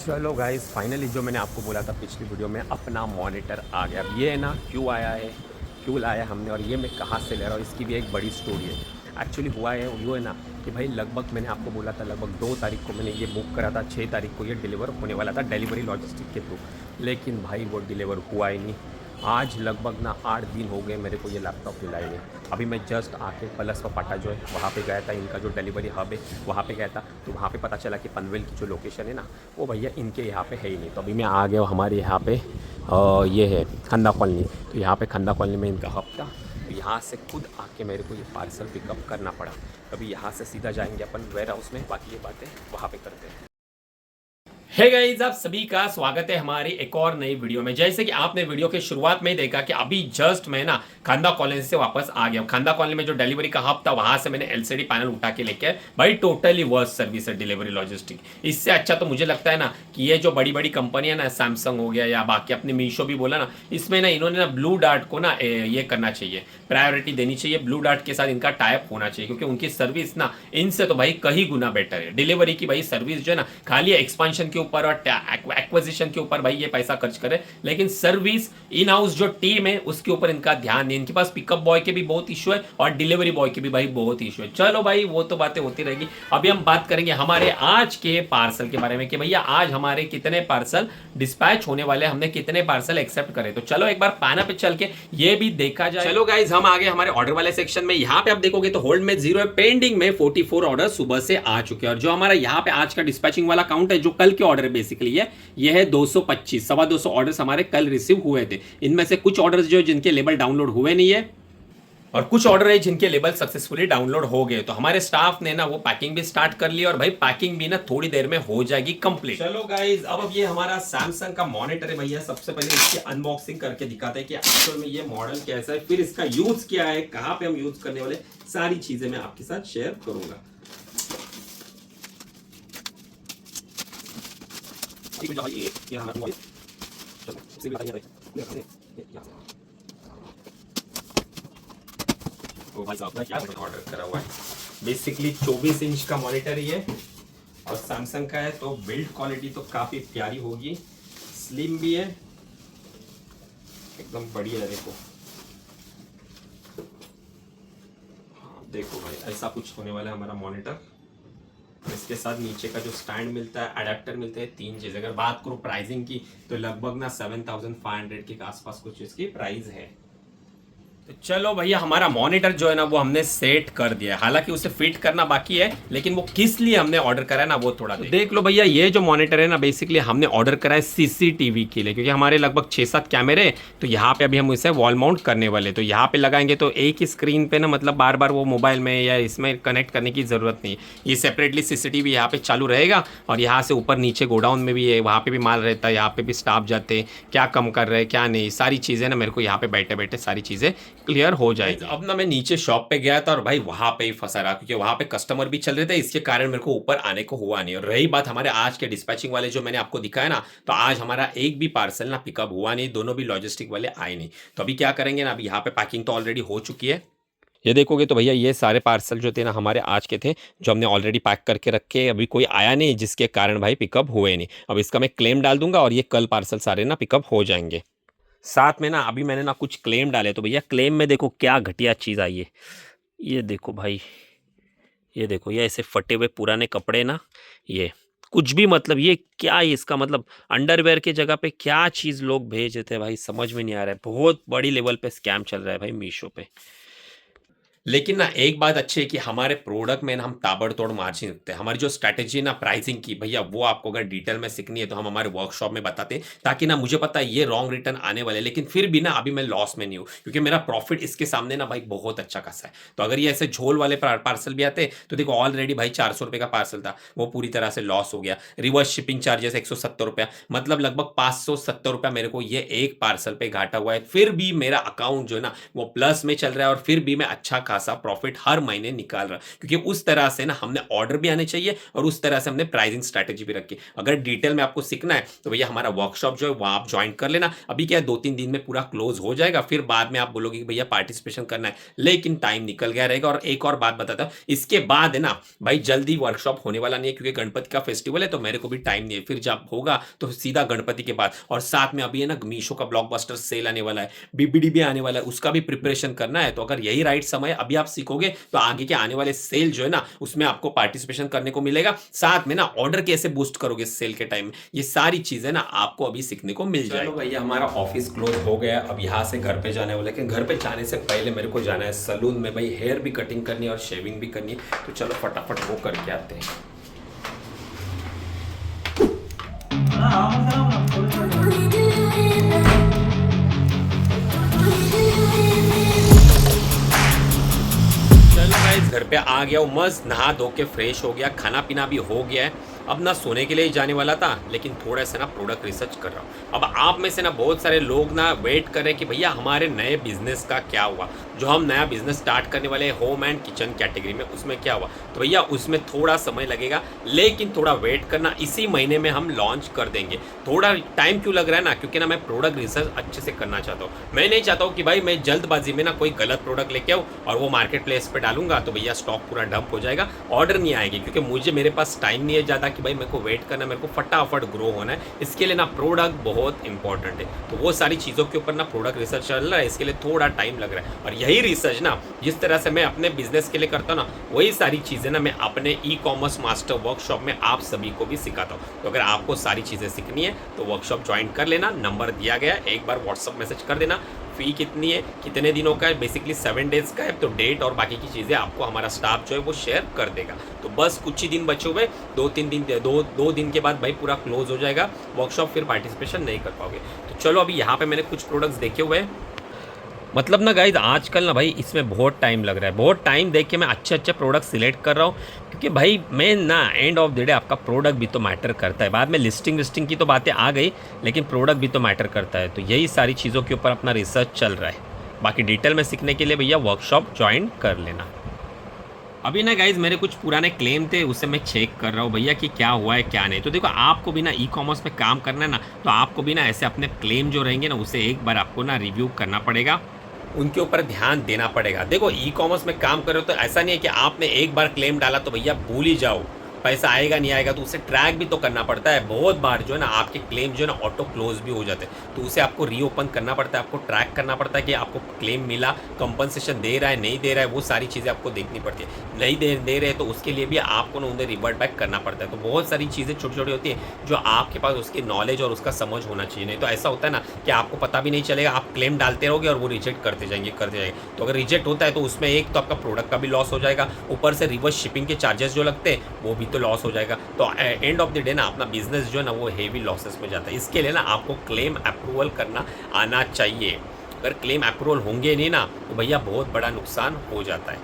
चलो guys finally जो मैंने आपको बोला था पिछली वीडियो में अपना मॉनिटर आ गया। अब ये है ना क्यों आया है, क्यों लाया हमने और ये मैं कहाँ से ले रहा हूँ, इसकी भी एक बड़ी स्टोरी है। एक्चुअली हुआ है वो है ना कि भाई लगभग मैंने आपको बोला था लगभग 2 तारीख को मैंने ये बुक करा था, 6 तारीख को ये डिलीवर होने वाला था डिलीवरी लॉजिस्टिक के थ्रू। लेकिन भाई वो डिलीवर हुआ ही नहीं। आज लगभग ना 8 दिन हो गए मेरे को ये लैपटॉप मिला ही नहीं। अभी मैं जस्ट आके पलस पाटा जो है वहाँ पे गया था, इनका जो डिलीवरी हब है वहाँ पे गया था, तो वहाँ पे पता चला कि पनवेल की जो लोकेशन है ना वो भैया इनके यहाँ पे है ही नहीं। तो अभी मैं आ गया हमारे यहाँ पे ये है खंदा कॉलोनी। तो यहाँ पे खंदा कॉलोनी में इनका हब था, तो यहाँ से खुद आके मेरे को ये पार्सल पिकअप करना पड़ा। अभी यहाँ से सीधा जाएंगे अपन वेयर हाउस में, बाकी ये बातें वहाँ पे करते हैं। हे गाइस, आप सभी का स्वागत है हमारी एक और नई वीडियो में। जैसे कि आपने वीडियो के शुरुआत में ही देखा कि अभी जस्ट मैं ना खंदा कॉलोनी से वापस आ गया। खंदा कॉलोनी में जो डिलीवरी का हब था वहां से मैंने एलसीडी पैनल उठा के लेके आया। भाई टोटली वर्स्ट सर्विस है डिलीवरी लॉजिस्टिक। इससे अच्छा तो मुझे लगता है ना कि ये जो बड़ी बड़ी कंपनी है ना, सैमसंग हो गया या बाकी अपने मीशो भी बोला ना, इसमें ना इन्होंने ना ब्लू डार्ट को ना ये करना चाहिए, प्रायोरिटी देनी चाहिए। ब्लू डार्ट के साथ इनका टाइप होना चाहिए, क्योंकि उनकी सर्विस ना इनसे तो भाई कहीं गुना बेटर है। डिलीवरी की भाई सर्विस जो है ना, खाली एक्सपांशन के ऊपर और एक्विजिशन के ऊपर भाई ये पैसा खर्च करे, लेकिन सर्विस इन हाउस जो टीम है उसके ऊपर इनका ध्यान नहीं। इनके पास पिकअप बॉय के भी बहुत इशू है और डिलीवरी बॉय के भी भाई बहुत इशू है। चलो भाई वो तो बातें होती रहेगी। अभी हम बात करेंगे हमारे आज के पार्सल के बारे में कि भैया आज हमारे कितने पार्सल डिस्पैच होने वाले, हमने कितने पार्सल एक्सेप्ट करे। तो चलो एक बार पैना पे चल के ये भी देखा जाए। चलो गाइज हम आगे हमारे ऑर्डर वाले सेक्शन में। यहाँ पे आप देखोगे तो होल्ड में 0 है, पेंडिंग में 44 ऑर्डर सुबह से आ चुके हैं। और जो हमारा यहाँ पे आज का डिस्पैचिंग वाला काउंट है, जो कल के ऑर्डर है बेसिकली ये है 225, 225 ऑर्डर्स हमारे कल रिसीव हुए थे। इनमें से कुछ ऑर्डर्स जो जिनके लेबल डाउनलोड हुए नहीं है और कुछ ऑर्डर है जिनके लेबल सक्सेसफुली डाउनलोड हो गए। तो हमारे स्टाफ ने ना वो पैकिंग भी स्टार्ट कर ली और भाई पैकिंग भी ना थोड़ी देर में हो जाएगी कंप्लीट। चलो गाइज अब ये हमारा सैमसंग का मॉनिटर है भैया। सबसे पहले इसकी अनबॉक्सिंग करके दिखाते हैं कि एक्चुअल में ये मॉडल कैसा है, फिर इसका यूज क्या है, कहां पे हम यूज करने वाले, सारी चीजें मैं आपके साथ शेयर करूंगा। तो भाई साहब क्या ऑर्डर करा हुआ है, बेसिकली 24 इंच का मॉनिटर ही है और सैमसंग का है, तो बिल्ड क्वालिटी तो काफी प्यारी होगी, स्लिम भी है, एकदम बढ़िया है। देखो देखो भाई ऐसा कुछ होने वाला है हमारा मॉनिटर। इसके साथ नीचे का जो स्टैंड मिलता है, अडेप्टर मिलते हैं, 3 चीजें। अगर बात करूं प्राइसिंग की तो लगभग ना 7500 के आसपास कुछ इसकी प्राइस है। तो चलो भैया हमारा मॉनिटर जो है ना वो हमने सेट कर दिया है। हालांकि उसे फिट करना बाकी है, लेकिन वो किस लिए हमने ऑर्डर करा है ना वो थोड़ा देख लो भैया। ये जो मॉनिटर है ना बेसिकली हमने ऑर्डर करा है सीसीटीवी के लिए, क्योंकि हमारे लगभग 6-7 कैमरे हैं। तो यहाँ पे अभी हम इसे वॉल माउंट करने वाले, तो यहाँ पे लगाएंगे तो एक ही स्क्रीन पे ना मतलब बार बार वो मोबाइल में या इसमें कनेक्ट करने की जरूरत नहीं। ये सेपरेटली सीसीटीवी यहाँ पे चालू रहेगा और यहाँ से ऊपर नीचे गोडाउन में भी है, वहाँ पे भी माल रहता है, यहाँ पे भी स्टाफ जाते हैं, क्या कम कर रहे हैं क्या नहीं, सारी चीज़ें ना मेरे को यहाँ पे बैठे बैठे सारी चीज़ें क्लियर हो जाएगी। अब ना मैं नीचे शॉप पे गया था और भाई वहां पे ही फंसा रहा, क्योंकि वहां पे कस्टमर भी चल रहे थे, इसके कारण मेरे को ऊपर आने को हुआ नहीं। और रही बात हमारे आज के डिस्पैचिंग वाले जो मैंने आपको दिखाया ना, तो आज हमारा एक भी पार्सल ना पिकअप हुआ नहीं, दोनों भी लॉजिस्टिक वाले आए नहीं। तो अभी क्या करेंगे ना, अभी यहाँ पे पैकिंग तो ऑलरेडी हो चुकी है। ये देखोगे तो भैया ये सारे पार्सल जो थे ना हमारे आज के थे, जो हमने ऑलरेडी पैक करके रखे, अभी कोई आया नहीं, जिसके कारण भाई पिकअप हुए नहीं। अब इसका मैं क्लेम डाल दूंगा और ये कल पार्सल सारे ना पिकअप हो जाएंगे। साथ में ना अभी मैंने ना कुछ क्लेम डाले, तो भैया क्लेम में देखो क्या घटिया चीज़ आई है। ये देखो भाई, ये देखो, ये ऐसे फटे हुए पुराने कपड़े ना, ये कुछ भी मतलब ये क्या है, इसका मतलब अंडरवेयर की जगह पे क्या चीज़ लोग भेज देते हैं भाई, समझ में नहीं आ रहा है। बहुत बड़ी लेवल पे स्कैम चल रहा है भाई मीशो पे। लेकिन ना एक बात अच्छी है कि हमारे प्रोडक्ट में ना हम ताबड़तोड़ मार्जिन रखते हैं। हमारी जो स्ट्रैटेजी ना प्राइसिंग की भैया, वो आपको अगर डिटेल में सीखनी है तो हम हमारे वर्कशॉप में बताते हैं, ताकि ना मुझे पता है ये रॉन्ग रिटर्न आने वाले, लेकिन फिर भी ना अभी मैं लॉस में नहीं हूँ, क्योंकि मेरा प्रॉफिट इसके सामने ना भाई बहुत अच्छा खासा है। तो अगर ये ऐसे झोल वाले पार्सल भी आते तो देखो ऑलरेडी भाई 400 रुपये का पार्सल था, वो पूरी तरह से लॉस हो गया। रिवर्स शिपिंग चार्जेस 170 रुपया, मतलब लगभग 570 रुपया मेरे को ये एक पार्सल पे घाटा हुआ है। फिर भी मेरा अकाउंट जो है ना वो प्लस में चल रहा है और फिर भी मैं अच्छा खासा प्रॉफिट हर महीने निकाल रहा है, क्योंकि उस तरह से ना हमने ऑर्डर भी आने चाहिए और उस तरह से हमने प्राइसिंग स्ट्रैटेजी भी रखी। अगर डिटेल में आपको सीखना है तो भैया हमारा वर्कशॉप जो है वो आप ज्वाइन कर लेना। अभी क्या है 2-3 दिन में पूरा क्लोज हो जाएगा, फिर बाद में आप बोलोगे कि भैया पार्टिसिपेशन करना है, लेकिन टाइम निकल गया रहेगा। और एक और बात बताता हूँ, इसके बाद है ना भाई जल्दी वर्कशॉप होने वाला नहीं है, क्योंकि गणपति का फेस्टिवल है तो मेरे को भी टाइम नहीं है। फिर जब होगा तो सीधा गणपति के बाद, और साथ में अभी है ना मीशो का ब्लॉकबस्टर सेल आने वाला है, बीबीडी भी आने वाला है, उसका भी प्रिपरेशन करना है। तो अगर यही राइट समय है, अभी आप सीखोगे तो आगे के आने वाले सेल जो है ना उसमें आपको पार्टिसिपेशन करने को मिलेगा। साथ में ना ऑर्डर कैसे बूस्ट करोगे सेल के टाइम में, ये सारी चीजें ना आपको अभी सीखने को मिल जाएगी। भैया हमारा ऑफिस क्लोज हो गया, अब यहाँ से घर पे जाने वाले, लेकिन घर पे जाने से पहले मेरे को जाना है सलून में भाई, हेयर भी कटिंग करनी है और शेविंग भी करनी है। तो चलो फटाफट वो करके आते हैं। चलो गाइस घर पे आ गया हूँ, मस्त नहा धो के फ्रेश हो गया, खाना पीना भी हो गया है। अब ना सोने के लिए ही जाने वाला था, लेकिन थोड़ा सा ना प्रोडक्ट रिसर्च कर रहा हूँ। अब आप में से ना बहुत सारे लोग ना वेट कर रहे हैं कि भैया हमारे नए बिजनेस का क्या हुआ, जो हम नया बिजनेस स्टार्ट करने वाले हैं होम एंड किचन कैटेगरी में, उसमें क्या हुआ। तो भैया उसमें थोड़ा समय लगेगा, लेकिन थोड़ा वेट करना, इसी महीने में हम लॉन्च कर देंगे। थोड़ा टाइम क्यों लग रहा है ना, क्योंकि ना मैं प्रोडक्ट रिसर्च अच्छे से करना चाहता हूँ। मैं नहीं चाहता हूँ कि भाई मैं जल्दबाजी में ना कोई गलत प्रोडक्ट लेके आऊँ और वो मार्केट प्लेस पर डालूंगा तो भैया स्टॉक पूरा डंप हो जाएगा, ऑर्डर नहीं आएगी, क्योंकि मुझे मेरे पास टाइम नहीं है ज़्यादा कि भाई मेरे को वेट करना, मेरे को फटाफट ग्रो होना है। इसके लिए ना प्रोडक्ट बहुत इंपॉर्टेंट है, तो वो सारी चीज़ों के ऊपर ना प्रोडक्ट रिसर्च चल रहा है, इसके लिए थोड़ा टाइम लग रहा है। और यही रिसर्च ना जिस तरह से मैं अपने बिजनेस के लिए करता हूँ ना, वही सारी चीज़ें ना मैं अपने ई कॉमर्स मास्टर वर्कशॉप में आप सभी को भी सिखाता हूँ। तो अगर आपको सारी चीज़ें सीखनी है तो वर्कशॉप ज्वाइन कर लेना, नंबर दिया गया है, एक बार व्हाट्सअप मैसेज कर देना। फ़ी कितनी है, कितने दिनों का है, बेसिकली 7 डेज़ का है, तो डेट और बाकी की चीज़ें आपको हमारा स्टाफ जो है वो शेयर कर देगा। तो बस कुछ ही दिन बचे हुए, 2-3 दिन, दो दिन के बाद भाई पूरा क्लोज हो जाएगा वर्कशॉप, फिर पार्टिसिपेशन नहीं कर पाओगे। तो चलो अभी यहाँ पे मैंने कुछ प्रोडक्ट्स देखे हुए हैं, मतलब ना गाइज आजकल ना भाई इसमें बहुत टाइम लग रहा है, बहुत टाइम देख के मैं अच्छे अच्छे प्रोडक्ट सिलेक्ट कर रहा हूँ, क्योंकि भाई मैं ना एंड ऑफ द डे आपका प्रोडक्ट भी तो मैटर करता है। बाद में लिस्टिंग की तो बातें आ गई, लेकिन प्रोडक्ट भी तो मैटर करता है। तो यही सारी चीज़ों के ऊपर अपना रिसर्च चल रहा है। बाकी डिटेल में सीखने के लिए भैया वर्कशॉप ज्वाइन कर लेना। अभी ना गाइज मेरे कुछ पुराने क्लेम थे, उससे मैं चेक कर रहा हूँ भैया कि क्या हुआ है क्या नहीं। तो देखो आपको भी ना ई कॉमर्स में काम करना है ना, तो आपको भी ना ऐसे अपने क्लेम जो रहेंगे ना उसे एक बार आपको ना रिव्यू करना पड़ेगा, उनके ऊपर ध्यान देना पड़ेगा। देखो ई कॉमर्स में काम कर रहे हो तो ऐसा नहीं है कि आपने एक बार क्लेम डाला तो भैया भूल ही जाओ, पैसा आएगा नहीं आएगा, तो उसे ट्रैक भी तो करना पड़ता है। बहुत बार जो है ना आपके क्लेम जो है ना ऑटो क्लोज भी हो जाते हैं, तो उसे आपको रीओपन करना पड़ता है, आपको ट्रैक करना पड़ता है कि आपको क्लेम मिला, कंपनसेशन दे रहा है नहीं दे रहा है, वो सारी चीज़ें आपको देखनी पड़ती है। नहीं दे रहे तो उसके लिए भी आपको ना उन्हें रिवर्ट बैक करना पड़ता है। तो बहुत सारी चीज़ें छोटी छोटी होती हैं जो आपके पास उसकी नॉलेज और उसका समझ होना चाहिए। नहीं तो ऐसा होता है ना कि आपको पता भी नहीं चलेगा, आप क्लेम डालते रहोगे और वो रिजेक्ट करते जाएंगे। तो अगर रिजेक्ट होता है तो उसमें एक तो आपका प्रोडक्ट का भी लॉस हो जाएगा, ऊपर से रिवर्स शिपिंग के चार्जेस जो लगते हैं वो भी तो लॉस हो जाएगा। तो एंड ऑफ द डे ना अपना बिजनेस जो है ना वो हेवी लॉसेस में जाता है। इसके लिए ना आपको क्लेम अप्रूवल करना आना चाहिए। अगर क्लेम अप्रूवल होंगे नहीं ना तो भैया बहुत बड़ा नुकसान हो जाता है।